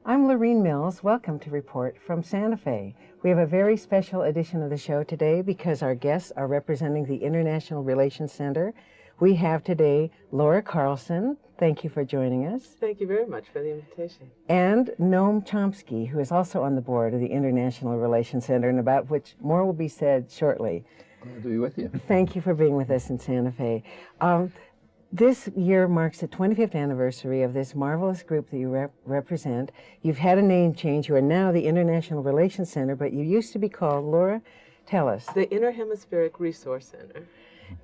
I'm Lorene Mills. Welcome to Report from Sante Fe. We have a very special edition of the show today because our guests are representing the International Relations Center. We have today Laura Carlsen. Thank you for joining us. Thank you very much for the invitation. And Noam Chomsky, who is also on the board of the International Relations Center, and about which more will be said shortly. Glad to be with you. Thank you for being with us in Sante Fe. This year marks the 25th anniversary of this marvelous group that you represent. You've had a name change. You are now the International Relations Center, but you used to be called, Laura, tell us. The Inter-Hemispheric Resource Center.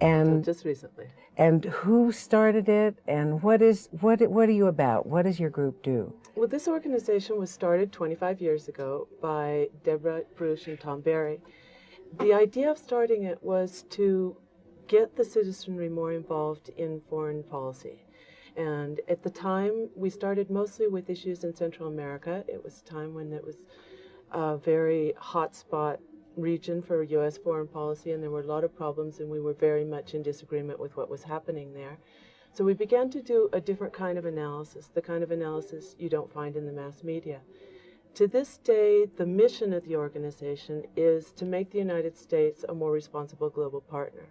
And just recently. And who started it, and what are you about? What does your group do? Well, this organization was started 25 years ago by Deborah Bruce and Tom Berry. The idea of starting it was to get the citizenry more involved in foreign policy. And at the time, we started mostly with issues in Central America. It was a time when it was a very hot spot region for U.S. foreign policy, and there were a lot of problems, and we were very much in disagreement with what was happening there. So we began to do a different kind of analysis, the kind of analysis you don't find in the mass media. To this day, the mission of the organization is to make the United States a more responsible global partner.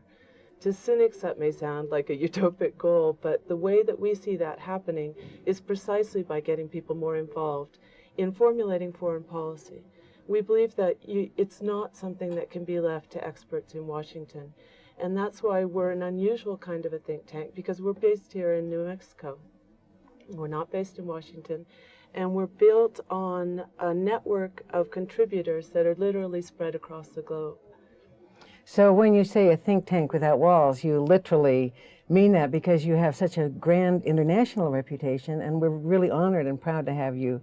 To cynics, that may sound like a utopic goal, but the way that we see that happening is precisely by getting people more involved in formulating foreign policy. We believe that it's not something that can be left to experts in Washington. And that's why we're an unusual kind of a think tank, because we're based here in New Mexico. We're not based in Washington. And we're built on a network of contributors that are literally spread across the globe. So when you say a think tank without walls, you literally mean that, because you have such a grand international reputation, and we're really honored and proud to have you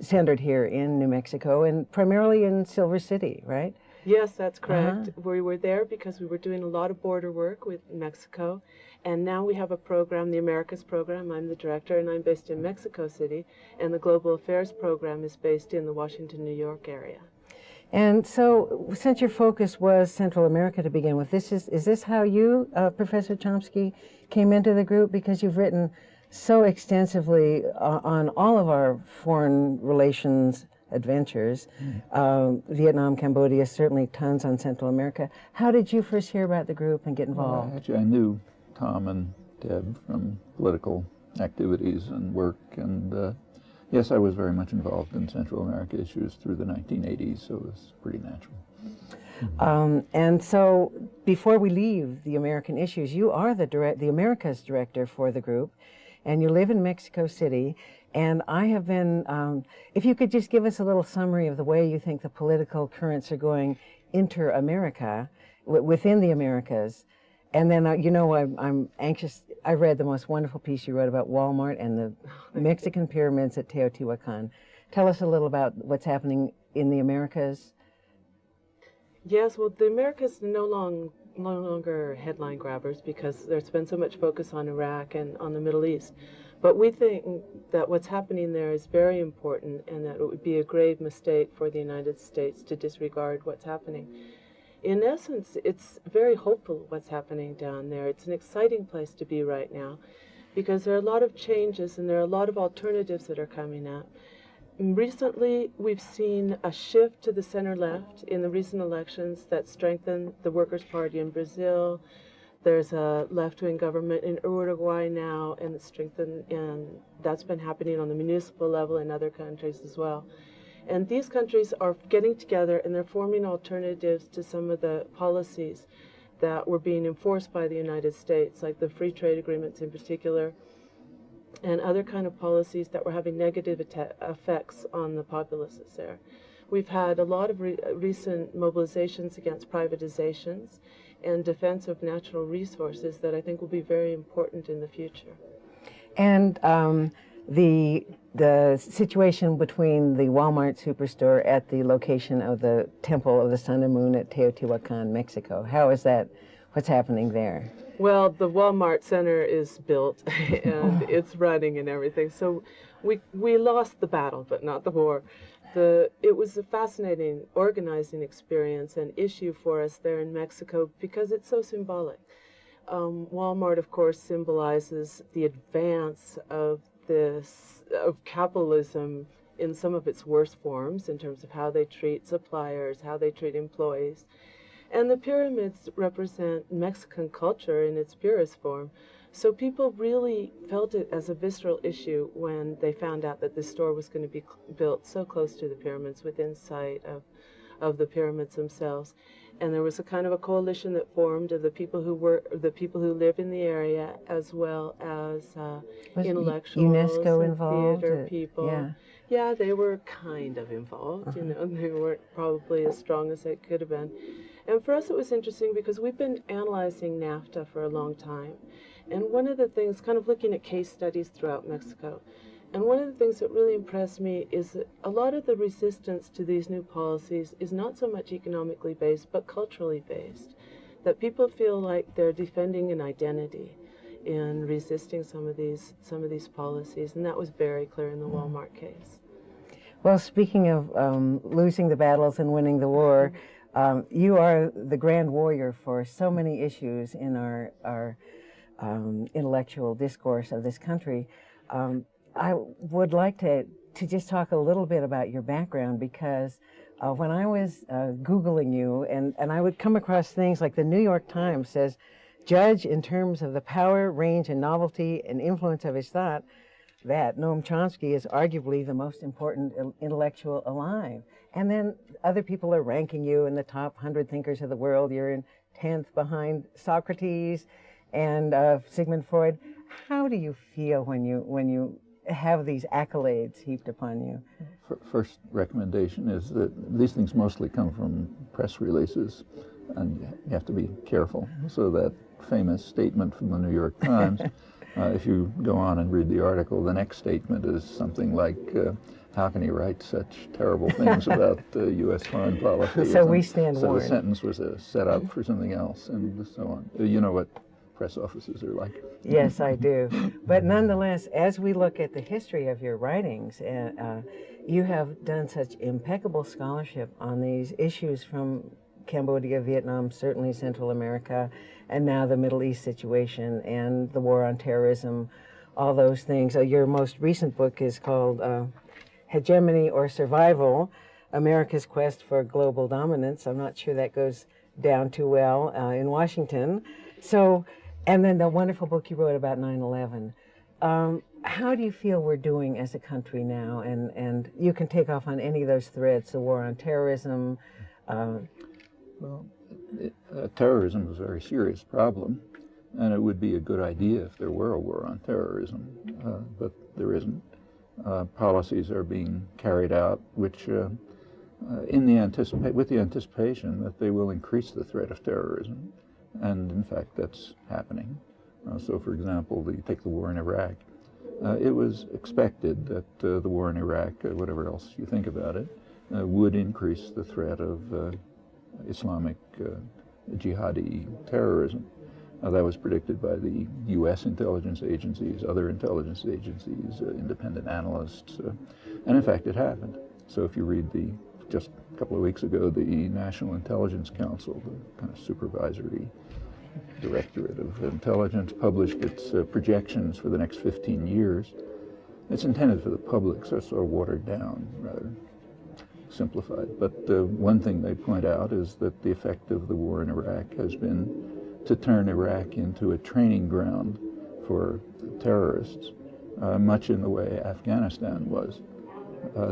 centered here in New Mexico, and primarily in Silver City, right? Yes, that's correct. We were there because we were doing a lot of border work with Mexico, and now we have a program, the Americas program. I'm the director, and I'm based in Mexico City, and the Global Affairs program is based in the Washington, New York area. And so, since your focus was Central America to begin with, is this how you, Professor Chomsky, came into the group? Because you've written so extensively on all of our foreign relations adventures, Vietnam, Cambodia, certainly tons on Central America. How did you first hear about the group and get involved? Well, actually, I knew Tom and Deb from political activities and work, and yes, I was very much involved in Central America issues through the 1980s, so it was pretty natural. And so, before we leave the American issues, you are the Americas director for the group, and you live in Mexico City. And I have been, if you could just give us a little summary of the way you think the political currents are going inter-America, within the Americas. And then, I'm anxious. I read the most wonderful piece you wrote about Walmart and the Mexican pyramids at Teotihuacan. Tell us a little about what's happening in the Americas. Yes, well, the Americas are no longer headline grabbers because there's been so much focus on Iraq and on the Middle East. But we think that what's happening there is very important, and that it would be a grave mistake for the United States to disregard what's happening. In essence, it's very hopeful what's happening down there. It's an exciting place to be right now because there are a lot of changes and there are a lot of alternatives that are coming up. Recently, we've seen a shift to the center-left in the recent elections that strengthened the Workers' Party in Brazil. There's a left-wing government in Uruguay now, and it's strengthened, and that's been happening on the municipal level in other countries as well. And these countries are getting together and they're forming alternatives to some of the policies that were being enforced by the United States, like the free trade agreements in particular, and other kind of policies that were having negative effects on the populaces there. We've had a lot of recent mobilizations against privatizations and defense of natural resources that I think will be very important in the future. And the situation between the Walmart superstore at the location of the Temple of the Sun and Moon at Teotihuacan, Mexico, how is that? What's happening there? Well, the Walmart Center is built and it's running and everything. So we lost the battle, but not the war. It was a fascinating organizing experience and issue for us there in Mexico because it's so symbolic. Walmart, of course, symbolizes the advance of capitalism in some of its worst forms in terms of how they treat suppliers, how they treat employees. And the pyramids represent Mexican culture in its purest form. So people really felt it as a visceral issue when they found out that this store was going to be built so close to the pyramids, within sight of the pyramids themselves. And there was a kind of a coalition that formed of the people who live in the area, as well as intellectuals, UNESCO and involved? theater people. Yeah. Yeah, they were kind of involved. You know, they weren't probably as strong as they could have been. And for us, it was interesting because we've been analyzing NAFTA for a long time. And one of the things, kind of looking at case studies throughout Mexico, and one of the things that really impressed me is that a lot of the resistance to these new policies is not so much economically based, but culturally based. That people feel like they're defending an identity in resisting some of these policies, and that was very clear in the Walmart case. Well, speaking of losing the battles and winning the war, you are the grand warrior for so many issues in our intellectual discourse of this country. I would like to just talk a little bit about your background, because when I was Googling you, and I would come across things like the New York Times says, judge in terms of the power, range, and novelty and influence of his thought, that Noam Chomsky is arguably the most important intellectual alive. And then other people are ranking you in the top 100 thinkers of the world. You're in 10th behind Socrates and Sigmund Freud. How do you feel when you have these accolades heaped upon you? First recommendation is that these things mostly come from press releases, and you have to be careful. So that famous statement from the New York Times, if you go on and read the article, the next statement is something like, how can he write such terrible things about U.S. foreign policy? So we stand so warned. The sentence was a setup for something else, and so on. You know what press offices are like. Yes, I do. But nonetheless, as we look at the history of your writings, you have done such impeccable scholarship on these issues from Cambodia, Vietnam, certainly Central America, and now the Middle East situation and the war on terrorism, all those things. Your most recent book is called Hegemony or Survival, America's Quest for Global Dominance. I'm not sure that goes down too well in Washington. So, and then the wonderful book you wrote about 9/11. How do you feel we're doing as a country now? And you can take off on any of those threads, the war on terrorism. Well, terrorism is a very serious problem, and it would be a good idea if there were a war on terrorism, but there isn't. Policies are being carried out which, with the anticipation that they will increase the threat of terrorism, and in fact that's happening. So, for example, take the war in Iraq. It was expected that the war in Iraq, whatever else you think about it, would increase the threat of Islamic jihadi terrorism. That was predicted by the U.S. intelligence agencies, other intelligence agencies, independent analysts, and in fact it happened. So if you read just a couple of weeks ago, the National Intelligence Council, the kind of supervisory directorate of intelligence, published its projections for the next 15 years. It's intended for the public, so it's sort of watered down, rather simplified. But one thing they point out is that the effect of the war in Iraq has been to turn Iraq into a training ground for terrorists, much in the way Afghanistan was.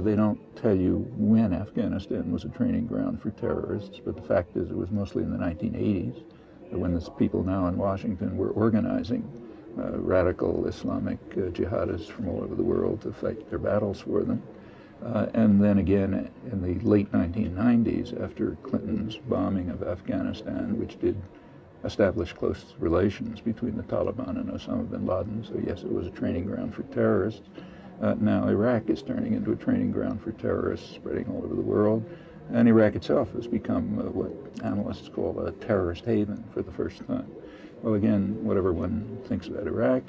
They don't tell you when Afghanistan was a training ground for terrorists, but the fact is it was mostly in the 1980s, when the people now in Washington were organizing radical Islamic jihadists from all over the world to fight their battles for them. And then again in the late 1990s, after Clinton's bombing of Afghanistan, which did establish close relations between the Taliban and Osama bin Laden. So yes, it was a training ground for terrorists. Now Iraq is turning into a training ground for terrorists spreading all over the world. And Iraq itself has become what analysts call a terrorist haven for the first time. Well, again, whatever one thinks about Iraq,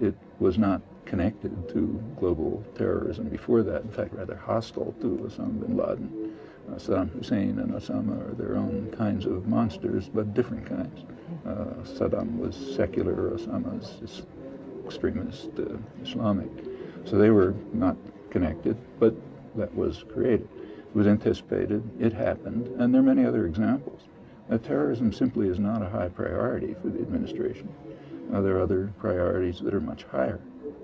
it was not connected to global terrorism before that. In fact, rather hostile to Osama bin Laden. Saddam Hussein and Osama are their own kinds of monsters, but different kinds. Saddam was secular, Osama's extremist Islamic. So they were not connected, but that was created. It was anticipated, it happened, and there are many other examples. Terrorism simply is not a high priority for the administration. There are other priorities that are much higher.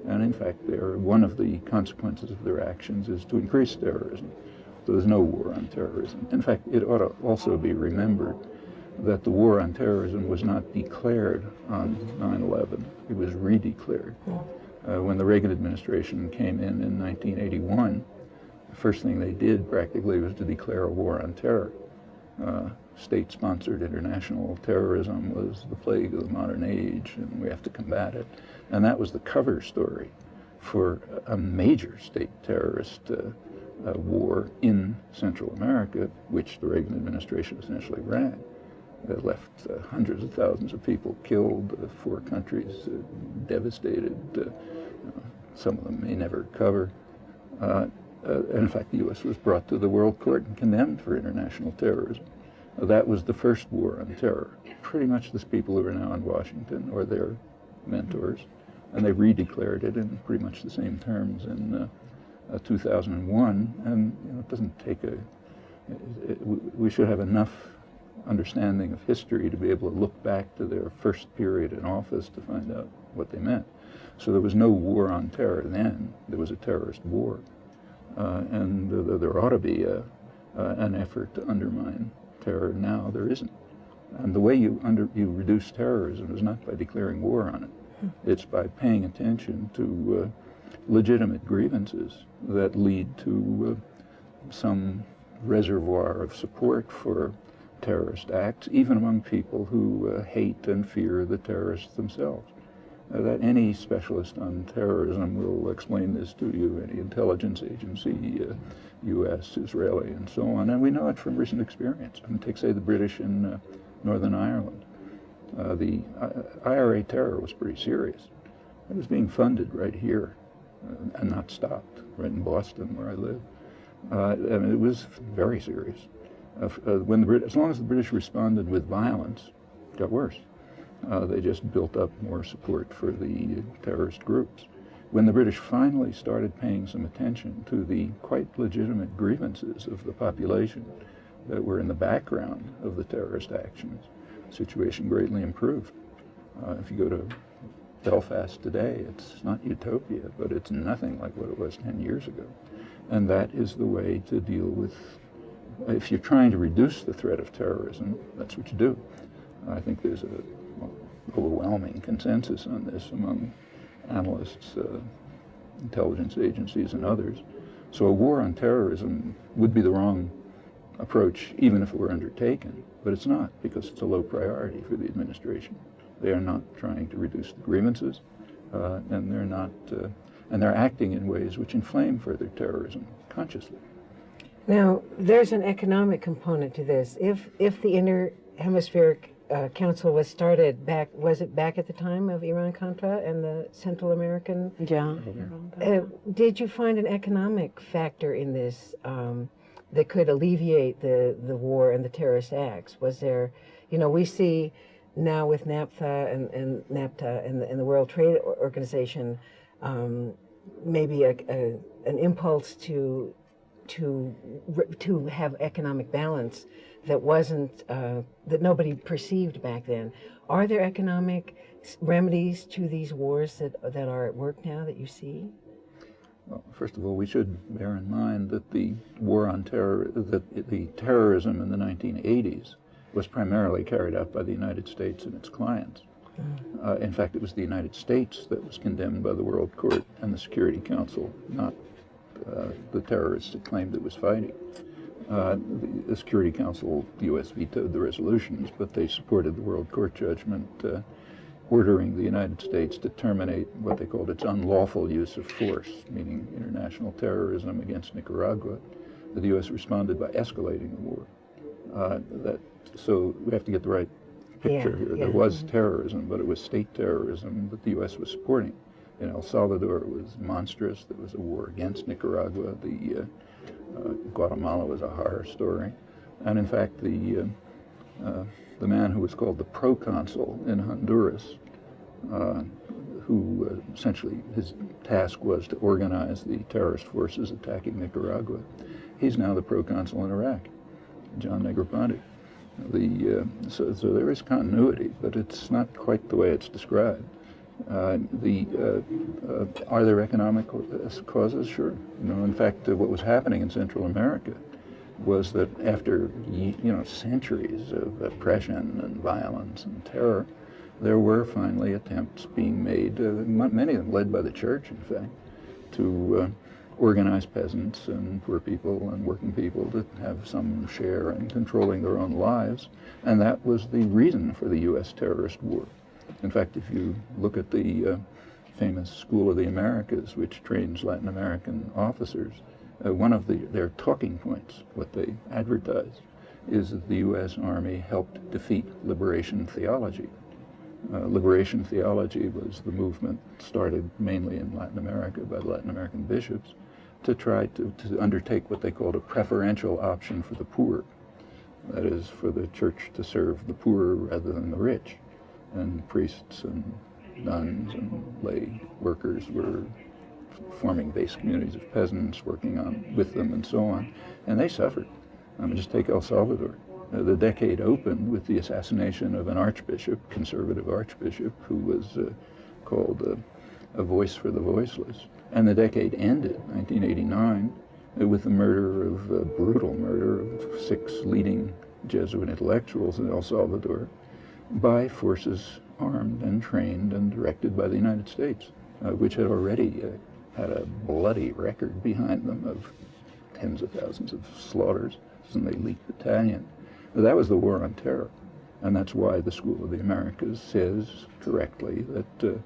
And in fact, one of the consequences of their actions is to increase terrorism. So there's no war on terrorism. In fact, it ought to also be remembered that the war on terrorism was not declared on 9/11. It was redeclared. When the Reagan administration came in 1981, the first thing they did practically was to declare a war on terror. State-sponsored international terrorism was the plague of the modern age, and we have to combat it. And that was the cover story for a major state terrorist war in Central America, which the Reagan administration essentially ran. It left hundreds of thousands of people killed, 4 countries devastated. Some of them may never recover. And in fact, the U.S. was brought to the World Court and condemned for international terrorism. That was the first war on terror. Pretty much the people who are now in Washington or their mentors, and they redeclared it in pretty much the same terms in 2001. And it doesn't take we should have enough understanding of history to be able to look back to their first period in office to find out what they meant. So there was no war on terror then. There was a terrorist war. And there ought to be an effort to undermine terror. Now there isn't. And the way you reduce terrorism is not by declaring war on it. It's by paying attention to legitimate grievances that lead to some reservoir of support for terrorist acts, even among people who hate and fear the terrorists themselves. That any specialist on terrorism will explain this to you, any intelligence agency, U.S., Israeli, and so on. And we know it from recent experience. I mean, take, say, the British in Northern Ireland. The IRA terror was pretty serious. It was being funded right here and not stopped, right in Boston, where I live. I mean, it was very serious. As long as the British responded with violence, it got worse. They just built up more support for the terrorist groups. When the British finally started paying some attention to the quite legitimate grievances of the population that were in the background of the terrorist actions, the situation greatly improved. If you go to Belfast today, it's not utopia, but it's nothing like what it was 10 years ago. And that is the way to deal with, if you're trying to reduce the threat of terrorism, that's what you do. I think there's a overwhelming consensus on this among analysts, intelligence agencies, and others. So a war on terrorism would be the wrong approach, even if it were undertaken. But it's not, because it's a low priority for the administration. They are not trying to reduce the grievances, and they're not, and they're acting in ways which inflame further terrorism consciously. Now, there's an economic component to this. If the Inter-Hemispheric Council was started back, was it back at the time of Iran-Contra and the Central American? Yeah. Did you find an economic factor in this that could alleviate the war and the terrorist acts? Was there, we see now with NAFTA and NAFTA and the World Trade Organization, maybe an impulse to have economic balance that wasn't that nobody perceived back then. Are there economic remedies to these wars that are at work now that you see? Well, first of all, we should bear in mind that the war on terror, that the terrorism in the 1980s was primarily carried out by the United States and its clients. In fact, it was the United States that was condemned by the World Court and the Security Council, not the terrorists it claimed it was fighting. The Security Council, the U.S. vetoed the resolutions, but they supported the World Court judgment ordering the United States to terminate what they called its unlawful use of force, meaning international terrorism against Nicaragua. The U.S. responded by escalating the war. So we have to get the right picture here. There was terrorism, but it was state terrorism that the U.S. was supporting. In El Salvador, it was monstrous. There was a war against Nicaragua. Guatemala was a horror story. And in fact, the man who was called the proconsul in Honduras, who essentially his task was to organize the terrorist forces attacking Nicaragua. He's now the proconsul in Iraq, John Negroponte. So there is continuity, but it's not quite the way it's described. Are there economic causes? Sure. In fact, what was happening in Central America was that after centuries of oppression and violence and terror, there were finally attempts being made, many of them led by the church, in fact, to organize peasants and poor people and working people to have some share in controlling their own lives. And that was the reason for the U.S. terrorist war. In fact, if you look at the famous School of the Americas, which trains Latin American officers, one of their talking points, what they advertise, is that the U.S. Army helped defeat liberation theology. Liberation theology was the movement started mainly in Latin America by the Latin American bishops to try to undertake what they called a preferential option for the poor. That is, for the church to serve the poor rather than the rich. And priests and nuns and lay workers were forming base communities of peasants, working with them and so on. And they suffered. Just take El Salvador. The decade opened with the assassination of an archbishop, conservative archbishop, who was called a voice for the voiceless. And the decade ended, 1989, with the brutal murder of 6 leading Jesuit intellectuals in El Salvador by forces armed and trained and directed by the United States, which had already had a bloody record behind them of tens of thousands of slaughters in the elite battalion. That was the war on terror, and that's why the School of the Americas says correctly that the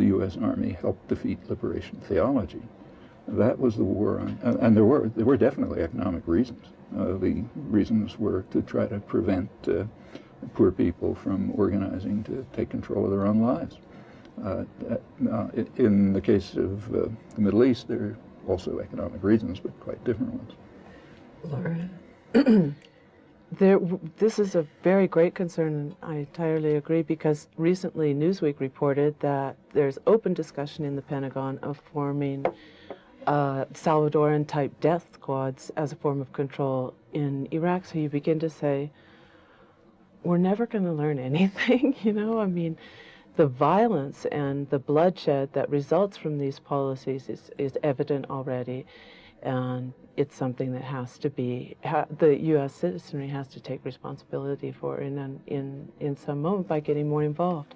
U.S. Army helped defeat liberation theology. That was the war on, and there were definitely economic reasons. The reasons were to try to prevent poor people from organizing to take control of their own lives. In the case of the Middle East, there are also economic reasons, but quite different ones. Laura? This is a very great concern, and I entirely agree, because recently Newsweek reported that there's open discussion in the Pentagon of forming Salvadoran-type death squads as a form of control in Iraq. So you begin to say, we're never going to learn anything, I mean, the violence and the bloodshed that results from these policies is evident already, and it's something that has to be, the U.S. citizenry has to take responsibility for in some moment by getting more involved.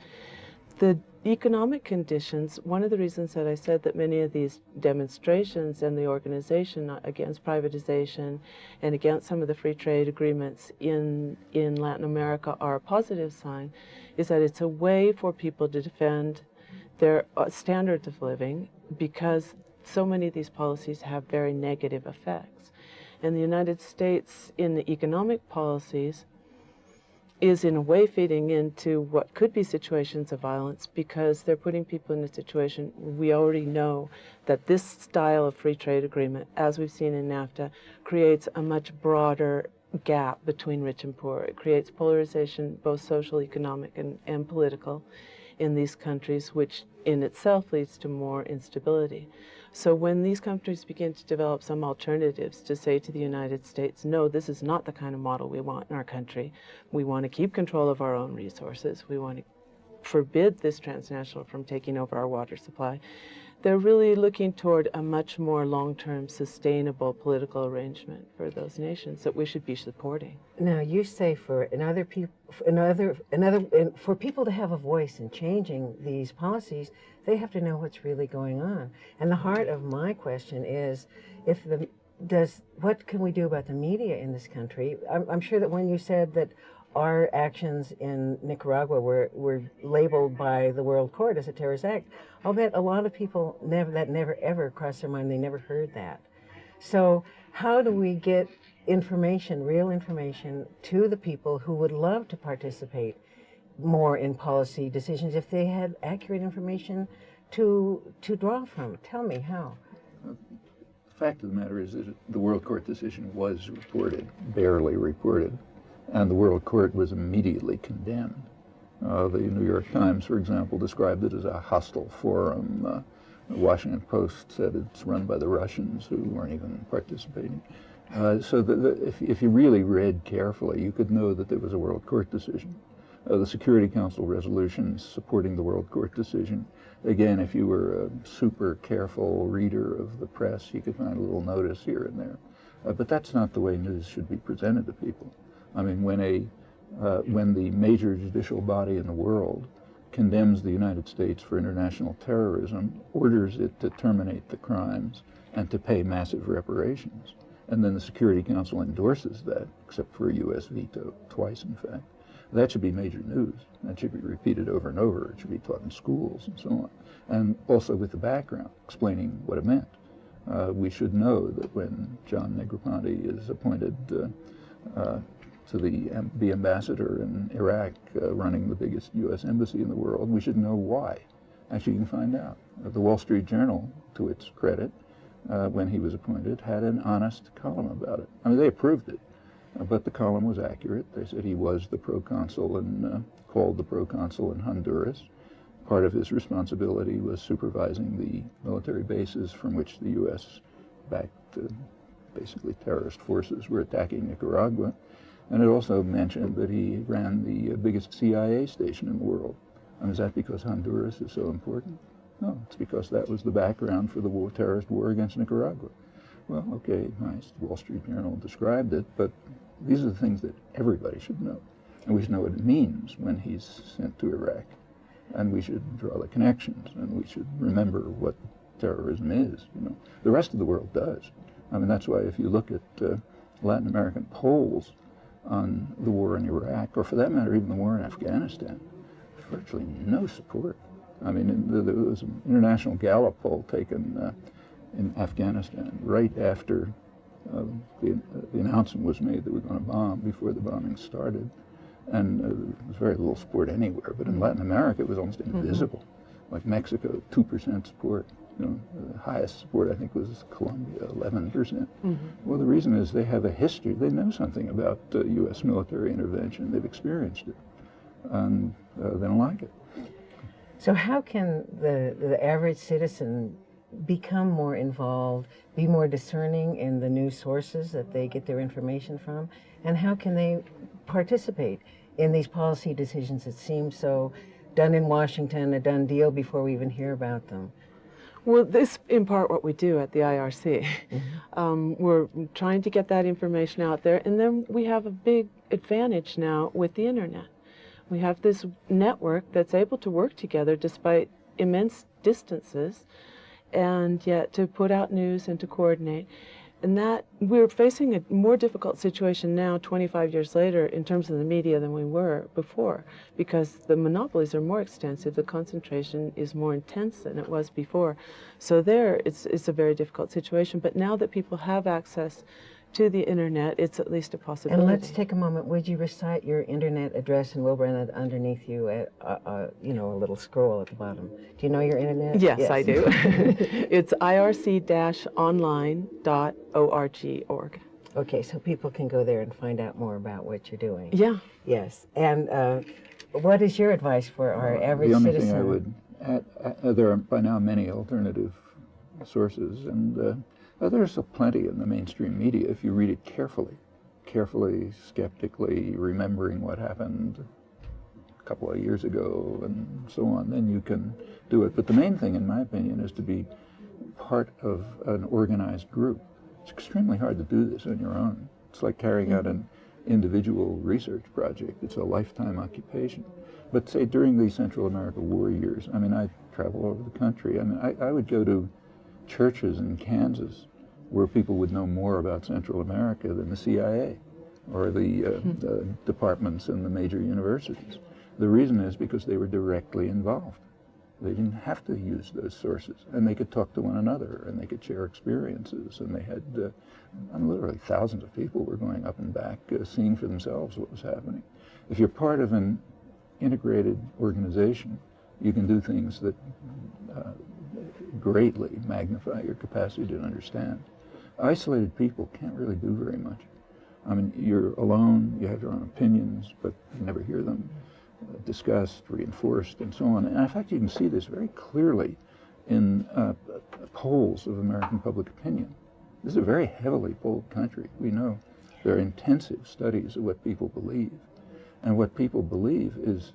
The economic conditions, one of the reasons that I said that many of these demonstrations and the organization against privatization and against some of the free trade agreements in Latin America are a positive sign is that it's a way for people to defend their standards of living, because so many of these policies have very negative effects. And the United States, in the economic policies, is in a way feeding into what could be situations of violence, because they're putting people in a situation, we already know that this style of free trade agreement, as we've seen in NAFTA, creates a much broader gap between rich and poor. It creates polarization, both social, economic, and political in these countries, which in itself leads to more instability. So when these countries begin to develop some alternatives to say to the United States, no, this is not the kind of model we want in our country. We want to keep control of our own resources. We want to forbid this transnational from taking over our water supply. They're really looking toward a much more long-term sustainable political arrangement for those nations that we should be supporting. Now, you say for people to have a voice in changing these policies, they have to know what's really going on. And the heart of my question is, what can we do about the media in this country? I'm sure that when you said that our actions in Nicaragua were labeled by the World Court as a terrorist act, I'll bet a lot of people never ever crossed their mind. They never heard that. So how do we get information, real information, to the people who would love to participate more in policy decisions if they had accurate information to draw from? Tell me how. The fact of the matter is that the World Court decision was reported, barely reported, and the World Court was immediately condemned. The New York Times, for example, described it as a hostile forum. The Washington Post said it's run by the Russians, who weren't even participating. If you really read carefully, you could know that there was a World Court decision. The Security Council resolutions supporting the World Court decision. Again, if you were a super careful reader of the press, you could find a little notice here and there. But that's not the way news should be presented to people. I mean, when the major judicial body in the world condemns the United States for international terrorism, orders it to terminate the crimes and to pay massive reparations, and then the Security Council endorses that, except for a U.S. veto, twice in fact, that should be major news. That should be repeated over and over. It should be taught in schools and so on. And also with the background, explaining what it meant. We should know that when John Negroponte is appointed to be ambassador in Iraq, running the biggest U.S. embassy in the world, we should know why. Actually, you can find out. The Wall Street Journal, to its credit, when he was appointed, had an honest column about it. I mean, they approved it, but the column was accurate. They said he was the proconsul and called the proconsul in Honduras. Part of his responsibility was supervising the military bases from which the U.S. backed basically terrorist forces were attacking Nicaragua. And it also mentioned that he ran the biggest CIA station in the world. And is that because Honduras is so important? No, it's because that was the background for the terrorist war against Nicaragua. Well, okay, nice. The Wall Street Journal described it, but these are the things that everybody should know. And we should know what it means when he's sent to Iraq. And we should draw the connections, and we should remember what terrorism is. You know, the rest of the world does. I mean, that's why if you look at Latin American polls on the war in Iraq, or for that matter, even the war in Afghanistan, there's virtually no support. I mean, there was an international Gallup poll taken in Afghanistan right after the announcement was made that we're going to bomb, before the bombing started. And there was very little support anywhere, but in Latin America it was almost invisible. Like Mexico, 2% support. You know, the highest support I think was Colombia, 11%. Well, the reason is they have a history. They know something about U.S. military intervention. They've experienced it, and they don't like it. So how can the average citizen become more involved, be more discerning in the news sources that they get their information from, and how can they participate in these policy decisions that seem so done in Washington, a done deal before we even hear about them? Well, this in part what we do at the IRC. We're trying to get that information out there, and then we have a big advantage now with the internet. We have this network that's able to work together despite immense distances, and yet to put out news and to coordinate. And that we're facing a more difficult situation now, 25 years later, in terms of the media than we were before, because the monopolies are more extensive, the concentration is more intense than it was before. So there, it's a very difficult situation. But now that people have access to the internet, it's at least a possibility. And let's take a moment. Would you recite your internet address, and we'll run it underneath you, you know, a little scroll at the bottom. Do you know your internet? Yes. I do. It's irc-online.org. Okay, so people can go there and find out more about what you're doing. Yeah. Yes. And what is your advice for our average citizen? The only thing I would add, there are by now many alternative sources, and there's plenty in the mainstream media if you read it carefully, skeptically, remembering what happened a couple of years ago and so on, then you can do it. But the main thing, in my opinion, is to be part of an organized group. It's extremely hard to do this on your own. It's like carrying out an individual research project. It's a lifetime occupation. But say during the Central America war years, I mean, I travel over the country. I mean, I would go to churches in Kansas where people would know more about Central America than the CIA or the departments in the major universities. The reason is because they were directly involved. They didn't have to use those sources, and they could talk to one another, and they could share experiences, and they had literally thousands of people were going up and back seeing for themselves what was happening. If you're part of an integrated organization, you can do things that greatly magnify your capacity to understand. Isolated people can't really do very much. I mean, you're alone, you have your own opinions, but you never hear them. discussed, reinforced, and so on. And in fact, you can see this very clearly in polls of American public opinion. This is a very heavily polled country. We know there are intensive studies of what people believe. And what people believe is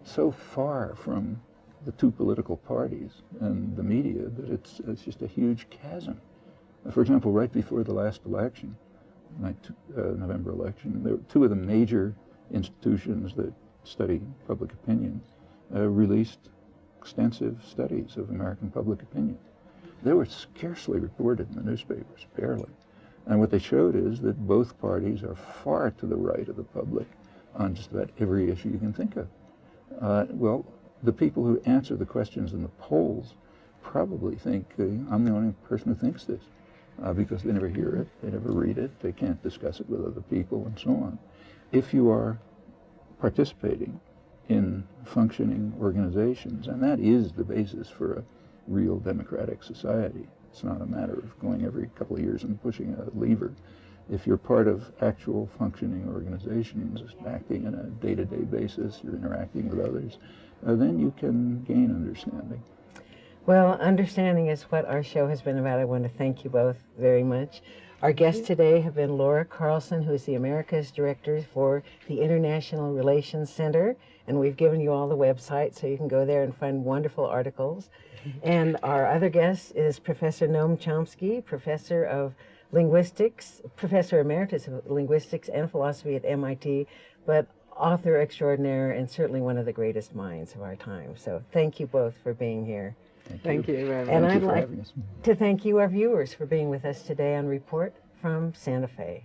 so far from the two political parties and the media that it's just a huge chasm. For example, right before the last election, November election, there were two of the major institutions that study public opinion released extensive studies of American public opinion. They were scarcely reported in the newspapers, barely. And what they showed is that both parties are far to the right of the public on just about every issue you can think of. Well, the people who answer the questions in the polls probably think I'm the only person who thinks this, because they never hear it, they never read it, they can't discuss it with other people, and so on. If you are participating in functioning organizations, and that is the basis for a real democratic society. It's not a matter of going every couple of years and pushing a lever. If you're part of actual functioning organizations, acting on a day-to-day basis, you're interacting with others, then you can gain understanding. Well, understanding is what our show has been about. I want to thank you both very much. Our guests today have been Laura Carlsen, who is the Americas Director for the International Relations Center, and we've given you all the websites so you can go there and find wonderful articles. And our other guest is Professor Noam Chomsky, Professor of Linguistics, Professor Emeritus of Linguistics and Philosophy at MIT, but author extraordinaire and certainly one of the greatest minds of our time. So thank you both for being here. Thank you very much. And I'd like to thank you, our viewers, for being with us today on Report from Sante Fe.